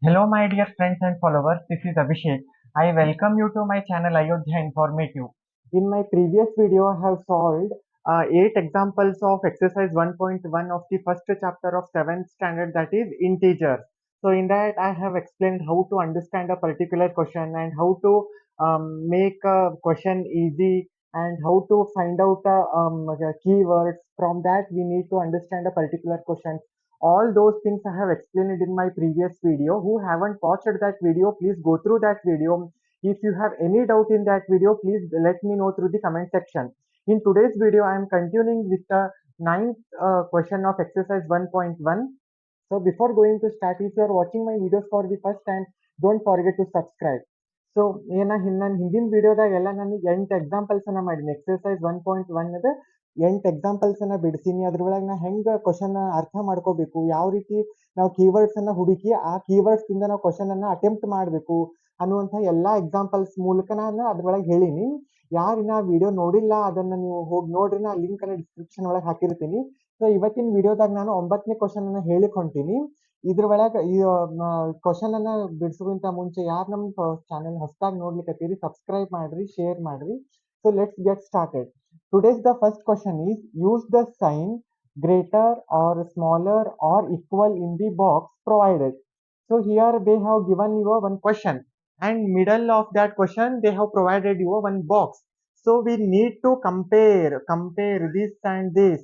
Hello, my dear friends and followers. This is Abhishek. I welcome you to my channel Ayodhya Informative. In my previous video, I have solved 8 examples of exercise 1.1 of the first chapter of 7th standard, that is integers. So, in that, I have explained how to understand a particular question and how to make a question easy and how to find out keywords. From that, we need to understand a particular question. All those things I have explained in my previous video. Who haven't watched that video, please go through that video. If you have any doubt in that video, please let me know through the comment section. In today's video, I am continuing with the ninth question of exercise 1.1. So before going to start, if you are watching my videos for the first time, don't forget to subscribe. So ನಾನು ಹಿಂದಿನ ವಿಡಿಯೋದಾಗೆಲ್ಲ ನಾನು 8 ಎಕ್ಸಾಂಪಲ್ಸನ್ನು ಮಾಡೀನಿ. Exercise 1.1 ಅದ 8 ಎಕ್ಸಾಂಪಲ್ಸನ್ನು ಬಿಡಿಸೀನಿ. ಅದ್ರೊಳಗೆ ನಾ ಹೆಂಗೆ question ಅರ್ಥ ಮಾಡ್ಕೋಬೇಕು, ಯಾವ ರೀತಿ ನಾವು ಕೀವರ್ಡ್ಸನ್ನು ಹುಡುಕಿ ಆ ಕೀವರ್ಡ್ಸಿಂದ ನಾವು ಕ್ವಶನನ್ನು ಅಟೆಂಪ್ಟ್ ಮಾಡಬೇಕು ಅನ್ನುವಂಥ ಎಲ್ಲ ಎಕ್ಸಾಂಪಲ್ಸ್ ಮೂಲಕ ನಾನು ಅದ್ರೊಳಗೆ ಹೇಳೀನಿ. ಯಾರಿನ ವಿಡಿಯೋ ನೋಡಿಲ್ಲ ಅದನ್ನು ನೀವು ಹೋಗಿ ನೋಡ್ರಿ, ನಾ ಲಿಂಕನ್ನು ಡಿಸ್ಕ್ರಿಪ್ಷನ್ ಒಳಗೆ ಹಾಕಿರ್ತೀನಿ. ಸೊ ಇವತ್ತಿನ ವಿಡಿಯೋದಾಗ ನಾನು 9ನೇ ಕ್ವಶನನ್ನು ಹೇಳಿಕ್ ಹೊಂಟೀನಿ. ಇದ್ರ ಒಳಗೆ ಈ ಕ್ವಶನ್ ಅನ್ನ ಬಿಡಿಸೋಕ್ಕಿಂತ ಮುಂಚೆ ಯಾರು ನಮ್ಮ ಚಾನೆಲ್ ಹೊಸದಾಗಿ ನೋಡ್ಲಿಕ್ಕತ್ತೀರಿ, ಸಬ್ಸ್ಕ್ರೈಬ್ ಮಾಡ್ರಿ, ಶೇರ್ ಮಾಡ್ರಿ. So let's get started. Today's the first question is use the sign greater or smaller or equal in the box provided. So here they have given you one question, and middle of that question they have provided you one box. So we need to compare this and this.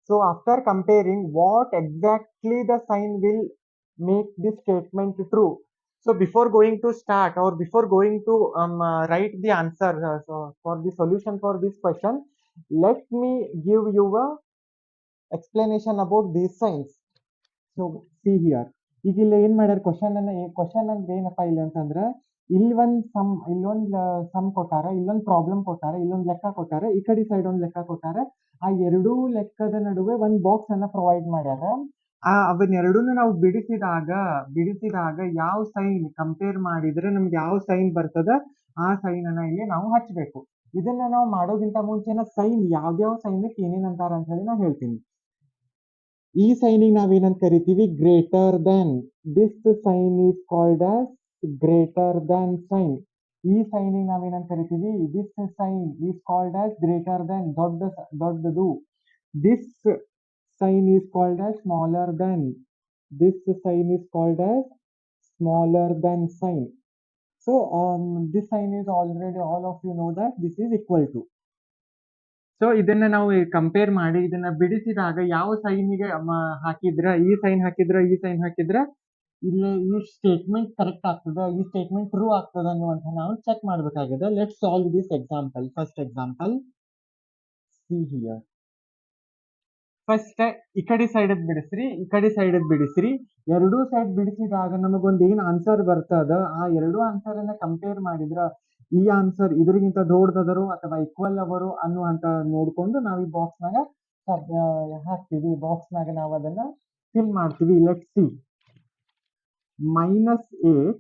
So after comparing, what exactly the sign will make this statement true. So before going to start or before going to write the answer, so for the solution for this question, let me give you a explanation about these signs. So see here, ಈಗ ಇಲ್ಲಿ ಏನ್ ಮಾಡ್ಯಾರ question ಅಂದ್ರೆ ಏನಪ್ಪಾ ಇಲ್ಲ ಅಂತಂದ್ರ, ಇಲ್ಲೊಂದು some ಕೊಟ್ಟಾರ, ಇಲ್ಲೊಂದು ಪ್ರಾಬ್ಲಮ್ ಕೊಟ್ಟಾರ, ಇಲ್ಲೊಂದು ಲೆಕ್ಕ ಕೊಟ್ಟಾರ, ಈ ಕಡೆ ಸೈಡ್ ಒಂದು ಲೆಕ್ಕ ಕೊಟ್ಟಾರ. ಆ ಎರಡೂ ಲೆಕ್ಕದ ನಡುವೆ ಒಂದು ಬಾಕ್ಸ್ ಅನ್ನ ಪ್ರೊವೈಡ್ ಮಾಡ್ಯಾರ. ಅವನ್ನೆರಡೂನು ನಾವು ಬಿಡಿಸಿದಾಗ ಯಾವ ಸೈನ್ ಕಂಪೇರ್ ಮಾಡಿದ್ರೆ ನಮ್ಗೆ ಯಾವ ಸೈನ್ ಬರ್ತದ ಆ ಸೈನ್ ಅನ್ನ ಇಲ್ಲಿ ನಾವು ಹಚ್ಚಬೇಕು. ಇದನ್ನ ನಾವು ಮಾಡೋಕ್ಕಿಂತ ಮುಂಚೆನ ಸೈನ್ ಯಾವ್ಯಾವ ಸೈನ್ಗೆ ಏನೇನ್ ಅಂತಾರ ಅಂತ ಹೇಳಿ ನಾನು ಹೇಳ್ತೀನಿ. ಈ ಸೈನಿಗೆ ನಾವೇನಂತ ಕರಿತೀವಿ, greater than. This sign is called as greater than sign. ಈ ಸೈನಿಗೆ ನಾವೇನಂತ ಕರಿತೀವಿ, this sign is called as greater than, ದೊಡ್ಡದು. This sign is called as smaller than. This sign is called as smaller than sign. So this sign is already all of you know that this is equal to. ಸೊ ಇದನ್ನ ನಾವು compare ಮಾಡಿ ಇದನ್ನ ಬಿಡಿಸಿದಾಗ ಯಾವ ಸೈನಿಗೆ ಹಾಕಿದ್ರ, ಈ sign ಹಾಕಿದ್ರ ಇಲ್ಲಿ ಈ ಸ್ಟೇಟ್ಮೆಂಟ್ ಕರೆಕ್ಟ್ ಆಗ್ತದ, ಈ ಸ್ಟೇಟ್ಮೆಂಟ್ ಟ್ರೂ ಆಗ್ತದ ಅನ್ನುವಂತ ನಾವು ಚೆಕ್ ಮಾಡ್ಬೇಕಾಗಿದೆ. Let solve this example. First example, see here. First ಈ ಕಡೆ ಸೈಡ್ ಬಿಡಿಸ್ರಿ. ಎರಡೂ ಸೈಡ್ ಬಿಡಿಸಿದಾಗ ನಮಗೊಂದು ಏನ್ ಆನ್ಸರ್ ಬರ್ತದ, ಆ ಎರಡೂ ಆನ್ಸರ್ ಅನ್ನ ಕಂಪೇರ್ ಮಾಡಿದ್ರ ಈ ಆನ್ಸರ್ ಇದ್ರಿಗಿಂತ ದೊಡ್ಡದವರು ಅಥವಾ ಈಕ್ವಲ್ ಅವರು ಅನ್ನುವಂತ ನೋಡ್ಕೊಂಡು ನಾವು ಈ ಬಾಕ್ಸ್ ನಾಗ ಹಾಕ್ತಿವಿ. ಬಾಕ್ಸ್ ನಾಗ ನಾವು ಅದನ್ನ ಫಿಲ್ ಮಾಡ್ತೀವಿ. Let see. -8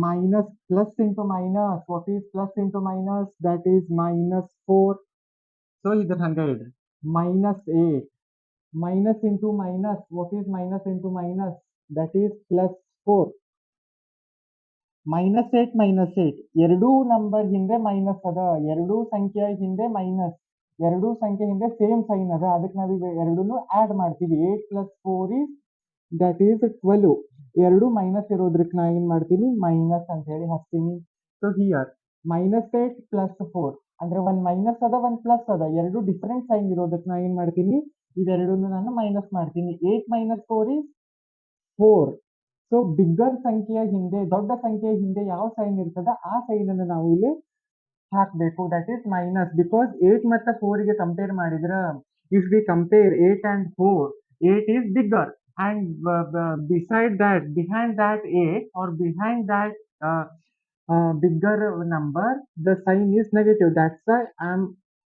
minus plus into minus. What is plus into minus? That is -4. So ಇದನ್ನ ಹಂಗ ಇಡ್ರಿ. -8 minus into minus. What is minus into minus? That is +4. -8 ಎರಡೂ ನಂಬರ್ ಹಿಂದೆ ಮೈನಸ್ ಅದ, ಎರಡೂ ಸಂಖ್ಯೆ ಹಿಂದೆ ಮೈನಸ್, ಎರಡೂ ಸಂಖ್ಯೆ ಹಿಂದೆ ಸೇಮ್ ಸೈನ್ ಅದ. ಅದಕ್ಕೆ ನಾವು ಎರಡೂ ಆಡ್ ಮಾಡ್ತೀವಿ. 8 + 4 is that is 12. ಎರಡು ಮೈನಸ್ ಇರೋದ್ರಕ್ಕೆ ನಾ ಏನ್ ಮಾಡ್ತೀನಿ, ಮೈನಸ್ ಅಂತ ಹೇಳಿ ಹಾಕ್ತೀನಿ. ಸೊ ಹಿಯರ್ -8 + 4 ಅಂದ್ರೆ ಒಂದು ಮೈನಸ್ ಅದ, ಒಂದು ಪ್ಲಸ್ ಅದ, ಎರಡು ಡಿಫರೆಂಟ್ ಸೈನ್ ಇರೋದಕ್ಕೆ ನಾ ಏನ್ ಮಾಡ್ತೀನಿ, ಇವೆರಡೂ ನಾನು ಮೈನಸ್ ಮಾಡ್ತೀನಿ. 8 - 4 is 4. ಸೊ ಬಿಗ್ಗರ್ ಸಂಖ್ಯೆಯ ಹಿಂದೆ, ದೊಡ್ಡ ಸಂಖ್ಯೆಯ ಹಿಂದೆ ಯಾವ ಸೈನ್ ಇರ್ತದ ಆ ಸೈನ್ ಅನ್ನು ನಾವು ಇಲ್ಲಿ ಹಾಕಬೇಕು. That is minus. ಬಿಕಾಸ್ 8 ಮತ್ತು 4 ಗೆ ಕಂಪೇರ್ ಮಾಡಿದ್ರ, if we compare 8 and 4, 8 is bigger, and behind that 8 or behind that bigger number, the sign is negative. That's why I am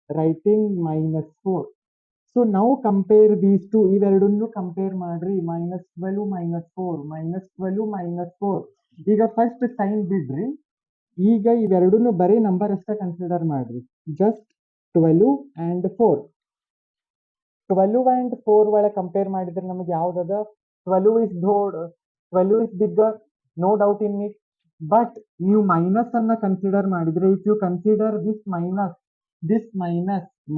writing -4. So ನಾವು ಕಂಪೇರ್ ದೀಸ್ ಟು, ಇವೆರಡನ್ನು compare ಮಾಡ್ರಿ. -12 - 4, -12 - 4. ಈಗ first sign ಬಿಡ್ರಿ. ಈಗ ಇವೆರಡನ್ನು ಬರೀ number ಅಷ್ಟೇ consider ಮಾಡ್ರಿ. Just 12 and 4. 12 and 4 ಒಳಗೆ ಕಂಪೇರ್ ಮಾಡಿದ್ರೆ ನಮಗೆ ಯಾವ್ದದ, 12 is bigger, no doubt in it. But ನೀವು ಮೈನಸ್ ಅನ್ನ ಕನ್ಸಿಡರ್ ಮಾಡಿದ್ರೆ, if you consider this minus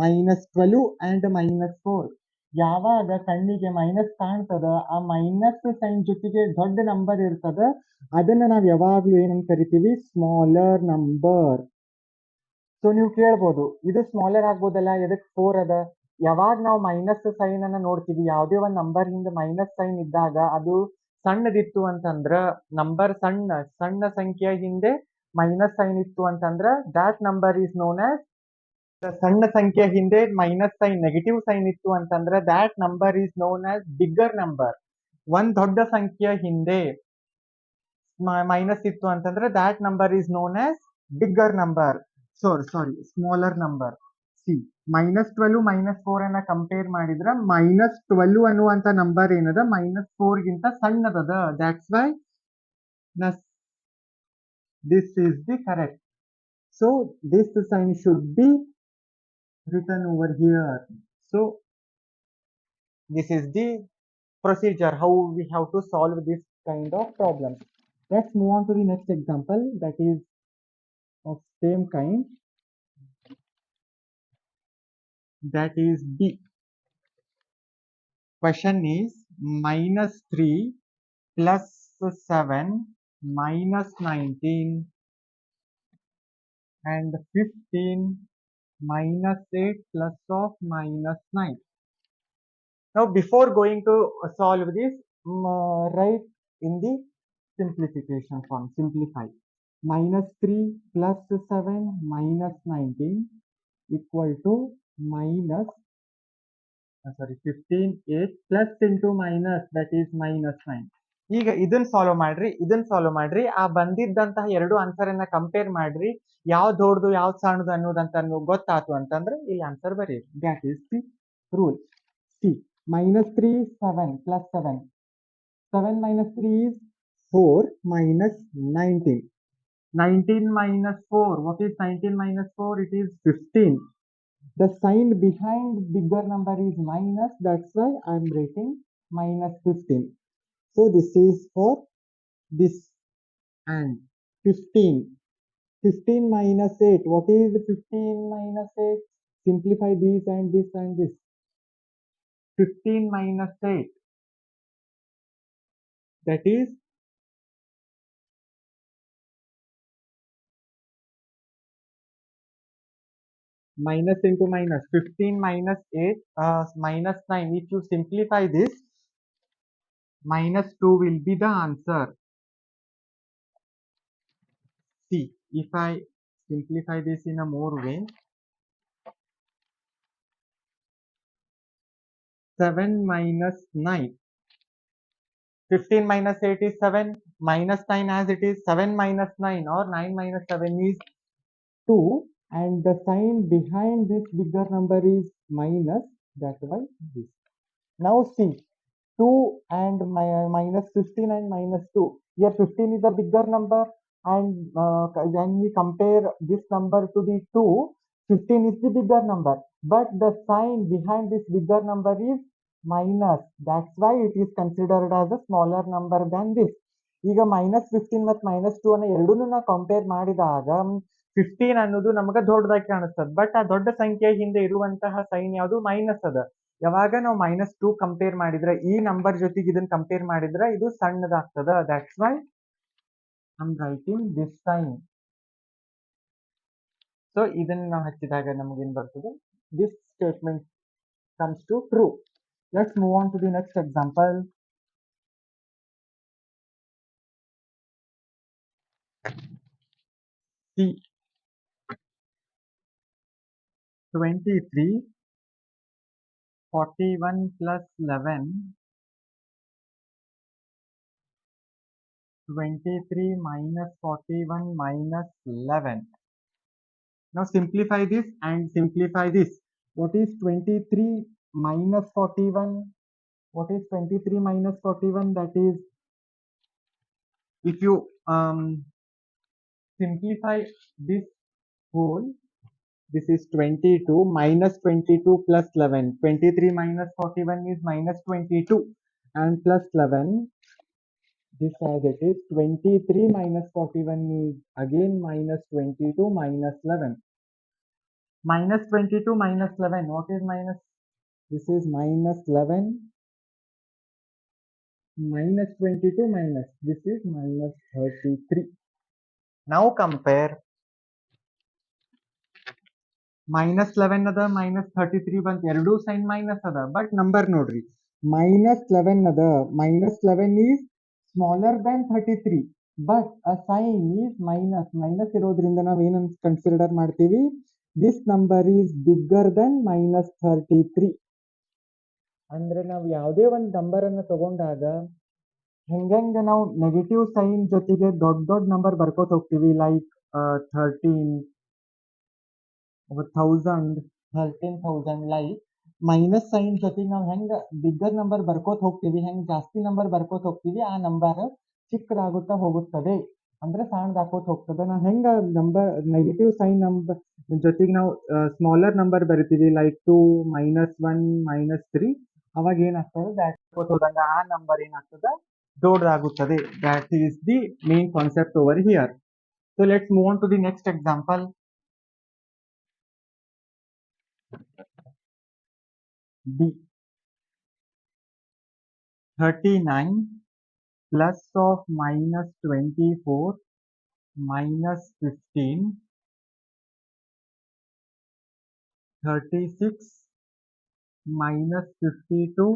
-12 and -4, ಯಾವಾಗ ಕಣ್ಣಿಗೆ ಮೈನಸ್ ಕಾಣ್ತದ, ಆ ಮೈನಸ್ ಸೈನ್ ಜೊತೆಗೆ ದೊಡ್ಡ ನಂಬರ್ ಇರ್ತದ, ಅದನ್ನ ನಾವು ಯಾವಾಗ್ಲೂ ಏನಂತ ಕರಿತೀವಿ, ಸ್ಮಾಲರ್ ನಂಬರ್. ಸೊ ನೀವು ಕೇಳ್ಬೋದು, ಇದು ಸ್ಮಾಲರ್ ಆಗ್ಬೋದಲ್ಲ, ಎದಕ್ 4 ಅದ? ಯಾವಾಗ ನಾವು ಮೈನಸ್ ಸೈನ್ ಅನ್ನ ನೋಡ್ತೀವಿ, ಯಾವುದೇ ಒಂದು ನಂಬರ್ ಹಿಂದೆ ಮೈನಸ್ ಸೈನ್ ಇದ್ದಾಗ ಅದು ಸಣ್ಣದಿತ್ತು ಅಂತಂದ್ರ, ನಂಬರ್ ಸಣ್ಣ ಸಂಖ್ಯೆಯ ಹಿಂದೆ ಮೈನಸ್ ಸೈನ್ ಇತ್ತು ಅಂತಂದ್ರ, that number is known as, ಸಣ್ಣ ಸಂಖ್ಯೆ ಹಿಂದೆ ಮೈನಸ್ ಸೈನ್ ನೆಗೆಟಿವ್ ಸೈನ್ ಇತ್ತು ಅಂತಂದ್ರೆ, that number is known as bigger number. ಒಂದ್ ದೊಡ್ಡ ಸಂಖ್ಯೆಯ ಹಿಂದೆ ಮೈನಸ್ ಇತ್ತು ಅಂತಂದ್ರೆ, that number is known as bigger number. Sorry, smaller number. See, -12 -4 ಅನ್ನ ಕಂಪೇರ್ ಮಾಡಿದ್ರೆ, -12 ಅನ್ನುವಂತ ನಂಬರ್ ಏನದ, -4 ಗಿಂತ ಸಣ್ಣದದ. That's why this is the correct. So this sign should be written over here. So this is the procedure how we have to solve this kind of problem. Let's move on to the next example, that is of same kind, that is B. Question is -3 plus 7 minus 19 and 15 minus 8 plus of -9. Now before going to solve this, write in the simplification form. Simplify. -3 plus 7 minus 19 equal to minus 15 8 plus into minus, that is -9. ಈಗ ಇದನ್ನ solve ಮಾಡ್ರಿ, ಆ ಬಂದಿದ್ದಂತಹ ಎರಡು answer ಅನ್ನ compare ಮಾಡ್ರಿ, ಯಾವ್ದು ದೊಡ್ಡದು ಯಾವ್ದು ಸಣ್ಣದು ಅನ್ನೋದಂತ ಗೊತ್ತಾತು ಅಂತಂದ್ರೆ ಇಲ್ಲಿ ಆನ್ಸರ್ ಬರೀರಿ. That is the rule. C, -3 7 plus 7 minus 3 is 4 minus 19. 19 minus 4, what is 19 minus 4? It is 15. The sign behind bigger number is minus, that's why I am writing -15. So this is for this. And 15 minus 8, what is 15 minus 8? Simplify this and this and this. 15 minus 8, that is minus into minus. 15 minus 8 minus 9. If you simplify this, -2 will be the answer. See, if I simplify this in a more way, 7 minus 9. 15 minus 8 is 7, minus 9 as it is 7 minus 9, or 9 minus 7 is 2, and the sign behind this bigger number is minus, that's why this. Now see, 2 and minus 15 and -2. Here 15 is a bigger number, and when we compare this number to the 2, 15 is the bigger number. But the sign behind this bigger number is minus. That's why it is considered as a smaller number than this. ಈಗ -15 ಮತ್ತು -2 ಅನ್ನ ಎರಡನ್ನೂ ನಾವು compare ಮಾಡಿದಾಗ 15 ಅನ್ನೋದು ನಮಗೆ ದೊಡ್ಡದಾಗಿ ಕಾಣಿಸ್ತದೆ. ಬಟ್ ಆ ದೊಡ್ಡ ಸಂಖ್ಯೆ ಹಿಂದೆ ಇರುವಂತಹ ಸೈನ್ ಯಾವುದು? ಮೈನಸ್ ಅದ. ಯಾವಾಗ ನಾವು -2 ಕಂಪೇರ್ ಮಾಡಿದ್ರೆ, ಈ ನಂಬರ್ ಜೊತೆಗೆ ಇದನ್ನ ಕಂಪೇರ್ ಮಾಡಿದ್ರೆ ಇದು ಸಣ್ಣದಾಗ್ತದ. That's why I am writing this sign. So ಇದನ್ನ ನಾವು ಹಚ್ಚಿದಾಗ ನಮಗೇನ್ ಬರ್ತದೆ? This statement comes to true. Let's move on to the next example. See, 23 41 plus 11, 23 minus 41 minus 11. Now simplify this and simplify this. What is 23 minus 41? What is 23 minus 41? That is, if you simplify this whole, this is 22 minus 22 plus 11. 23 minus 41 is -22 and plus 11. this as it is. 23 minus 41 is again minus 22 minus 11. Minus 22 minus 11. What is minus? This is minus 11 minus 22 minus. This is minus 33. Now compare minus 11 ಅದ minus 33 ಬಂತು ಎರಡು sign minus ಅದ but number ನೋಡ್ರಿ minus 11 ಅದ minus 11 is smaller than 33 but a sign is minus ಇರೋದ್ರಿಂದ ನಾವು ಏನಂತ consider ಮಾಡ್ತೀವಿ this number is bigger than minus 33 ಅಂದ್ರೆ ನಾವು ಯಾವುದೇ ಒಂದು ನಂಬರ್ ಅನ್ನು ತಗೊಂಡಾಗ ಹೆಂಗೆ ನಾವು ನೆಗೆಟಿವ್ ಸೈನ್ ಜೊತೆಗೆ ದೊಡ್ಡ ದೊಡ್ಡ ನಂಬರ್ ಬರ್ಕೋತ ಹೋಗ್ತೀವಿ ಲೈಕ್ 13 1000 13,000 ಲೈಕ್ ಮೈನಸ್ ಸೈನ್ ಜೊತೆಗೆ ನಾವು ಹೆಂಗೆ ಬಿಗ್ಗರ್ ನಂಬರ್ ಬರ್ಕೋತ ಹೋಗ್ತೀವಿ ಹೆಂಗೆ ಜಾಸ್ತಿ ನಂಬರ್ ಬರ್ಕೋತ ಹೋಗ್ತೀವಿ ಆ ನಂಬರ್ ಚಿಕ್ಕದಾಗುತ್ತಾ ಹೋಗುತ್ತದೆ ಅಂದ್ರೆ ಸಣ್ಣದಾಕೋತ ಹೋಗ್ತದೆ ನಾವು ಹೆಂಗೆ ನಂಬರ್ ನೆಗೆಟಿವ್ ಸೈನ್ ನಂಬರ್ ಜೊತೆಗೆ ನಾವು ಸ್ಮಾಲರ್ ನಂಬರ್ ಬರಿತೀವಿ ಲೈಕ್ 2 -1 -3 ಅವಾಗ ಏನಾಗ್ತದೆ ದಾಟ್ ಹೋದಂಗ ಆ ನಂಬರ್ ಏನಾಗ್ತದೆ ದೊಡ್ಡದಾಗುತ್ತದೆ that is the main concept over here. So let's move on to the next example. D 39 plus of minus 24 minus 15 36 minus 52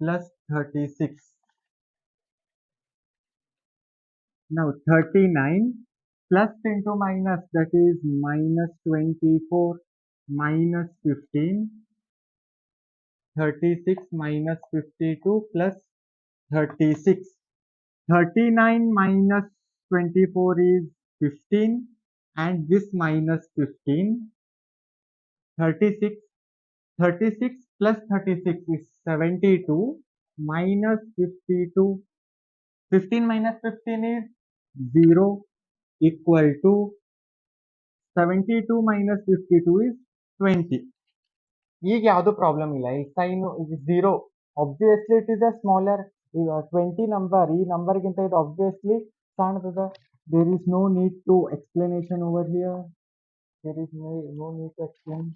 plus 36. Now 39 plus into minus, that is minus 24 minus 15, 36 minus 52 plus 36. 39 minus 24 is 15 and this minus 15. 36 36 plus 36 is 72 minus 52. 15 minus 15 is 0 equal to 72 minus 52 is 20. ಈಗ ಯಾವುದು problem ಇಲ್ಲ ಈ sign zero obviously it is a smaller ಈಗ 20 number ಈ ನಂಬರ್ಗಿಂತ ಇದು obviously ಸಣ್ಣದ there is no need to explanation over here there is no need to explain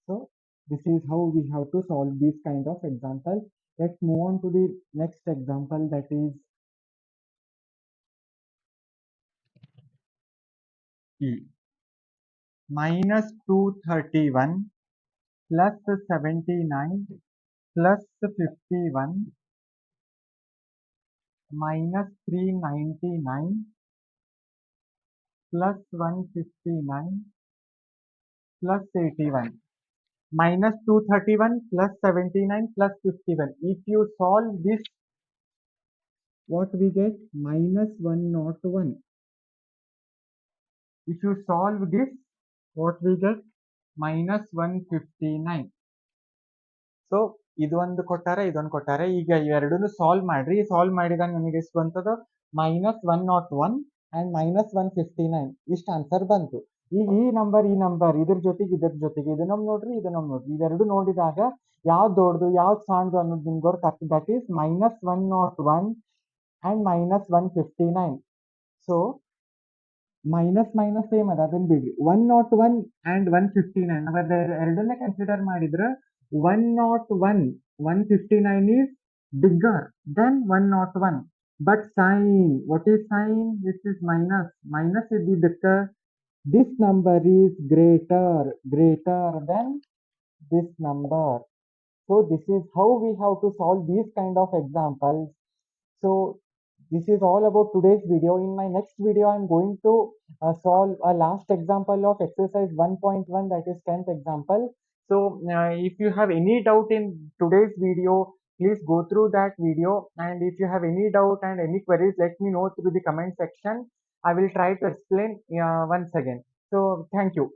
so this is how we have to solve these kind of example. Let's move on to the next example, that is E. Minus 231 plus 79 plus 51 minus 399 plus 159 plus 81. Minus 231 plus 79 plus 51. If you solve this, what we get? Minus 101. If you solve this, what we get? Minus 159. So ಇದೊಂದು ಕೊಟ್ಟಾರೆ ಈಗ ಎರಡನ್ನು solve ಮಾಡ್ರಿ solve ಮಾಡಿದಾಗ ನಮಗೆ ಎಷ್ಟು ಬಂತದ minus 101 and minus 159 ಇಷ್ಟು answer ಬಂತು ಈಗ ಈ ನಂಬರ್ ಇದ್ರ ಜೊತೆಗೆ ಇದನ್ನ ನೋಡ್ರಿ ಇವೆರಡು ನೋಡಿದಾಗ ಯಾವ್ದು ದೊಡ್ಡದು ಯಾವ್ದು ಸಣ್ಣದು ಅನ್ನೋದು ನಿಮ್ಗೆ ಗೊತ್ತಾಗ್ತದೆ that is minus 101 and minus 159. So minus same ಅದ ಅದನ್ನ ಬಿಡ್ರಿ 101 and 159 ಎರಡನ್ನೇ ಕನ್ಸಿಡರ್ ಮಾಡಿದ್ರೆ 101 159 is bigger than 101 but sign, what is sign? This is minus ಇದ್ದಿದ್ದಕ್ಕೆ this number is greater than this number. So this is how we have to solve these kind of examples. So this is all about today's video. In my next video I am going to solve a last example of exercise 1.1, that is 10th example. So if you have any doubt in today's video, please go through that video, and if you have any doubt and any queries, let me know through the comment section. I will try to explain once again. So thank you.